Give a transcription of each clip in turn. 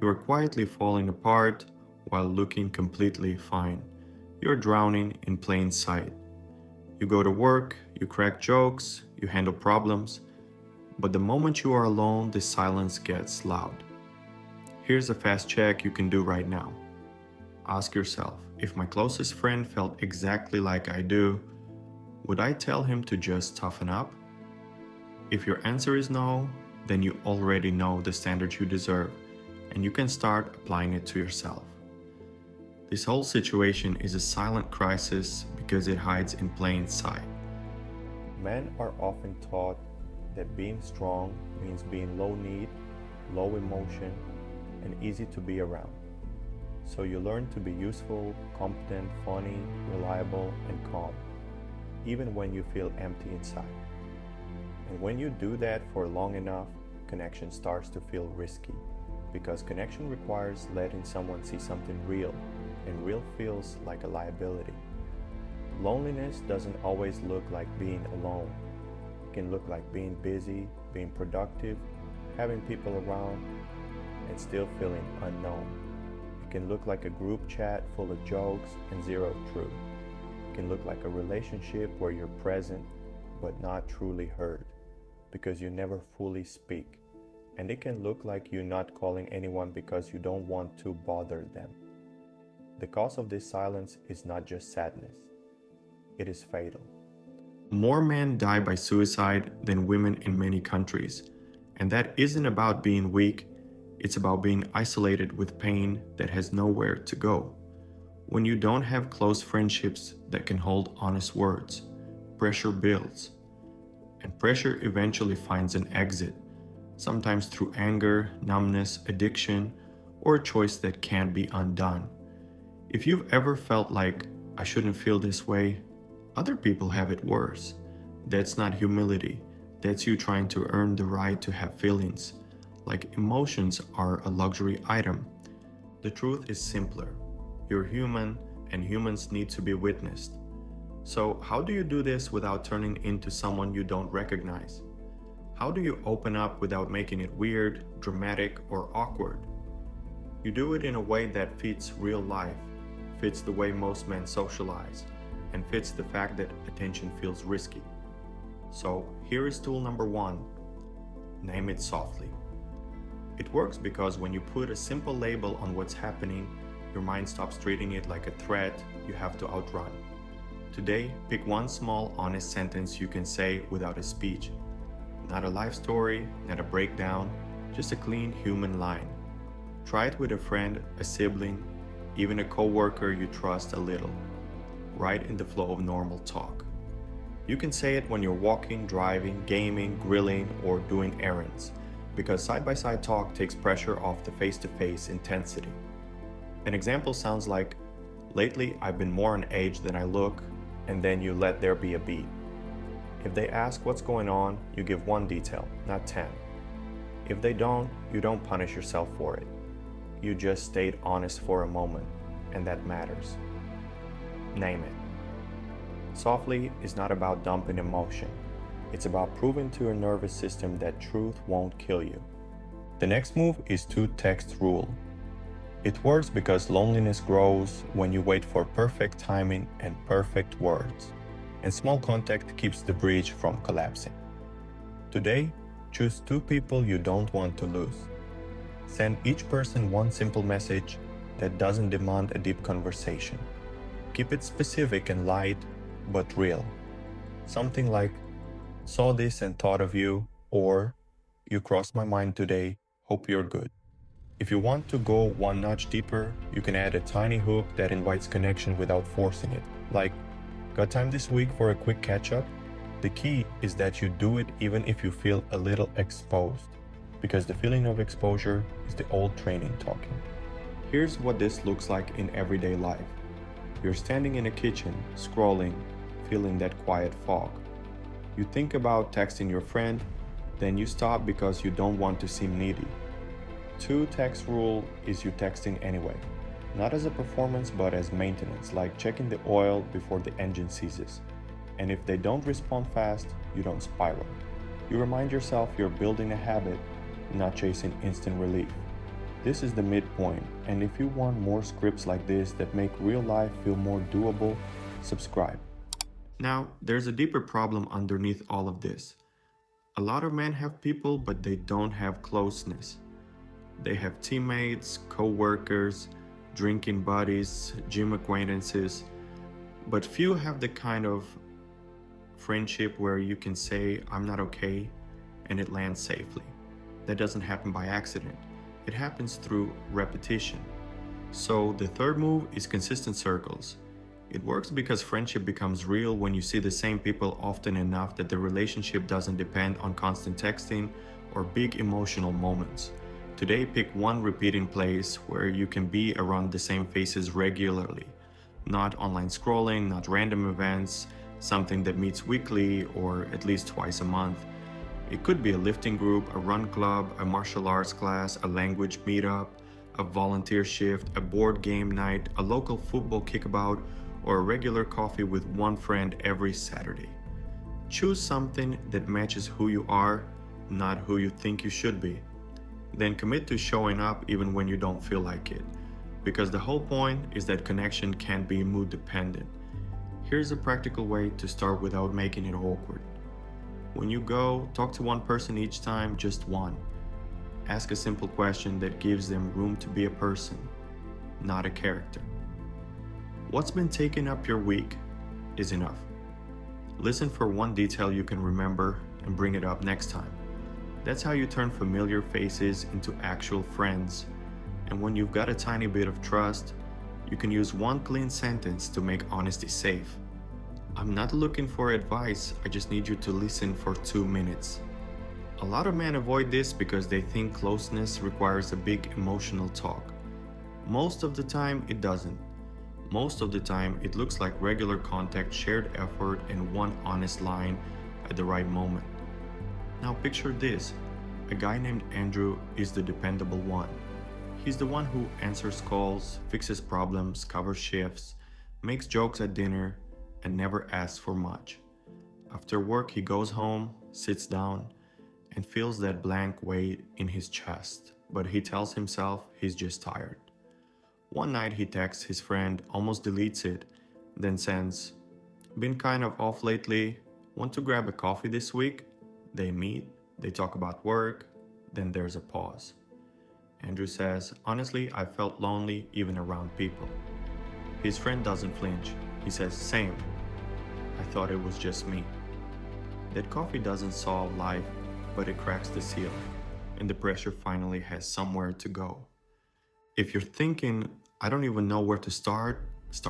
You are quietly falling apart while looking completely fine. You're drowning in plain sight. You go to work, you crack jokes, you handle problems, but the moment you are alone, the silence gets loud. Here's a fast check you can do right now. Ask yourself, if my closest friend felt exactly like I do, would I tell him to just toughen up? If your answer is no, then you already know the standard you deserve, and you can start applying it to yourself. This whole situation is a silent crisis because it hides in plain sight. Men are often taught that being strong means being low need, low emotion, and easy to be around. So you learn to be useful, competent, funny, reliable, and calm, even when you feel empty inside. And when you do that for long enough, connection starts to feel risky, because connection requires letting someone see something real, and real feels like a liability. Loneliness doesn't always look like being alone. It can look like being busy, being productive, having people around, and still feeling unknown. It can look like a group chat full of jokes and zero truth. It can look like a relationship where you're present but not truly heard because you never fully speak. And it can look like you not calling anyone because you don't want to bother them. The cause of this silence is not just sadness, it is fatal. More men die by suicide than women in many countries. And that isn't about being weak, it's about being isolated with pain that has nowhere to go. When you don't have close friendships that can hold honest words, pressure builds. And pressure eventually finds an exit, sometimes through anger, numbness, addiction, or a choice that can't be undone. If you've ever felt like, I shouldn't feel this way, other people have it worse. That's not humility. That's you trying to earn the right to have feelings. Like emotions are a luxury item. The truth is simpler. You're human, and humans need to be witnessed. So, how do you do this without turning into someone you don't recognize? How do you open up without making it weird, dramatic, or awkward? You do it in a way that fits real life, fits the way most men socialize, and fits the fact that attention feels risky. So, here is tool number 1. Name it softly. It works because when you put a simple label on what's happening, your mind stops treating it like a threat you have to outrun. Today, pick one small, honest sentence you can say without a speech. Not a life story, not a breakdown, just a clean human line. Try it with a friend, a sibling, even a coworker you trust a little, right in the flow of normal talk. You can say it when you're walking, driving, gaming, grilling, or doing errands, because side-by-side talk takes pressure off the face-to-face intensity. An example sounds like, lately I've been more on edge than I look, and then you let there be a beat. If they ask what's going on, you give one detail, not 10. If they don't, you don't punish yourself for it. You just stayed honest for a moment, and that matters. Name it. Softly is not about dumping emotion. It's about proving to your nervous system that truth won't kill you. The next move is two-text rule. It works because loneliness grows when you wait for perfect timing and perfect words, and small contact keeps the bridge from collapsing. Today, choose 2 people you don't want to lose. Send each person one simple message that doesn't demand a deep conversation. Keep it specific and light, but real. Something like, saw this and thought of you, or you crossed my mind today, hope you're good. If you want to go one notch deeper, you can add a tiny hook that invites connection without forcing it. Like, got time this week for a quick catch-up? The key is that you do it even if you feel a little exposed, because the feeling of exposure is the old training talking. Here's what this looks like in everyday life. You're standing in a kitchen, scrolling, feeling that quiet fog. You think about texting your friend, then you stop because you don't want to seem needy. 2-text rule is you texting anyway, not as a performance but as maintenance, like checking the oil before the engine seizes. And if they don't respond fast, you don't spiral. You remind yourself you're building a habit, not chasing instant relief. This is the midpoint, and if you want more scripts like this that make real life feel more doable, subscribe. Now, there's a deeper problem underneath all of this. A lot of men have people, but they don't have closeness. They have teammates, co-workers, drinking buddies, gym acquaintances, but few have the kind of friendship where you can say, I'm not okay, and it lands safely. That doesn't happen by accident. It happens through repetition. So the third move is consistent circles. It works because friendship becomes real when you see the same people often enough that the relationship doesn't depend on constant texting or big emotional moments. Today, pick one repeating place where you can be around the same faces regularly. Not online scrolling, not random events, something that meets weekly or at least twice a month. It could be a lifting group, a run club, a martial arts class, a language meetup, a volunteer shift, a board game night, a local football kickabout, or a regular coffee with one friend every Saturday. Choose something that matches who you are, not who you think you should be. Then commit to showing up even when you don't feel like it, because the whole point is that connection can't be mood dependent. Here's a practical way to start without making it awkward. When you go, talk to one person each time, just one. Ask a simple question that gives them room to be a person, not a character. What's been taking up your week is enough. Listen for one detail you can remember and bring it up next time. That's how you turn familiar faces into actual friends. And when you've got a tiny bit of trust, you can use one clean sentence to make honesty safe. I'm not looking for advice, I just need you to listen for 2 minutes. A lot of men avoid this because they think closeness requires a big emotional talk. Most of the time, it doesn't. Most of the time, it looks like regular contact, shared effort, and one honest line at the right moment. Now picture this. A guy named Andrew is the dependable one. He's the one who answers calls, fixes problems, covers shifts, makes jokes at dinner, and never asks for much. After work, he goes home, sits down, and feels that blank weight in his chest, but he tells himself he's just tired. One night he texts his friend, almost deletes it, then sends, "Been kind of off lately, want to grab a coffee this week?" They meet, they talk about work, then there's a pause. Andrew says, "Honestly, I felt lonely even around people." His friend doesn't flinch. He says, "Same. I thought it was just me." That coffee doesn't solve life, but it cracks the seal, and the pressure finally has somewhere to go. If you're thinking, "I don't even know where to start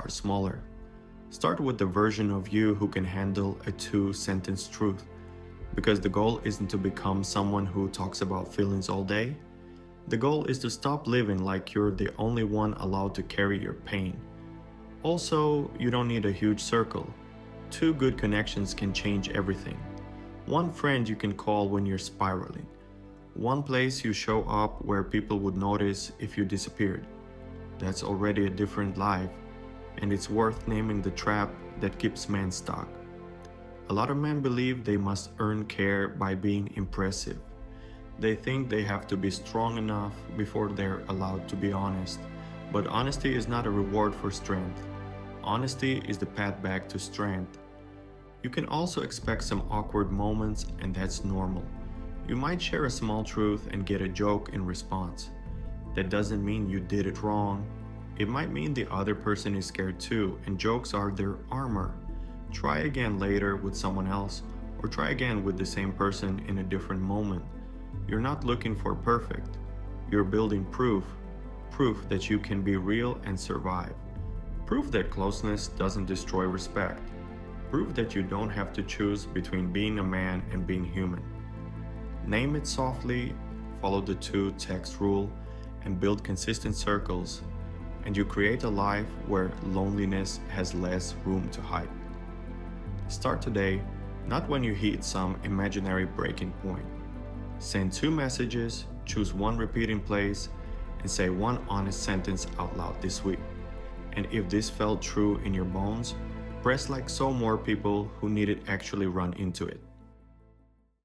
smaller. Start with the version of you who can handle a 2-sentence truth, because the goal isn't to become someone who talks about feelings all day. The goal is to stop living like you're the only one allowed to carry your pain. Also, you don't need a huge circle. 2 good connections can change everything. One friend you can call when you're spiraling. One place you show up where people would notice if you disappeared. That's already a different life, and it's worth naming the trap that keeps men stuck. A lot of men believe they must earn care by being impressive. They think they have to be strong enough before they're allowed to be honest. But honesty is not a reward for strength. Honesty is the path back to strength. You can also expect some awkward moments, and that's normal. You might share a small truth and get a joke in response. That doesn't mean you did it wrong. It might mean the other person is scared too, and jokes are their armor. Try again later with someone else, or try again with the same person in a different moment. You're not looking for perfect. You're building proof that you can be real and survive. Proof that closeness doesn't destroy respect. Proof that you don't have to choose between being a man and being human. Name it softly, follow the 2-text rule, and build consistent circles, and you create a life where loneliness has less room to hide. Start today, not when you hit some imaginary breaking point. Send 2 messages, choose one repeating place, and say one honest sentence out loud this week. And if this felt true in your bones, press like so more people who need it actually run into it.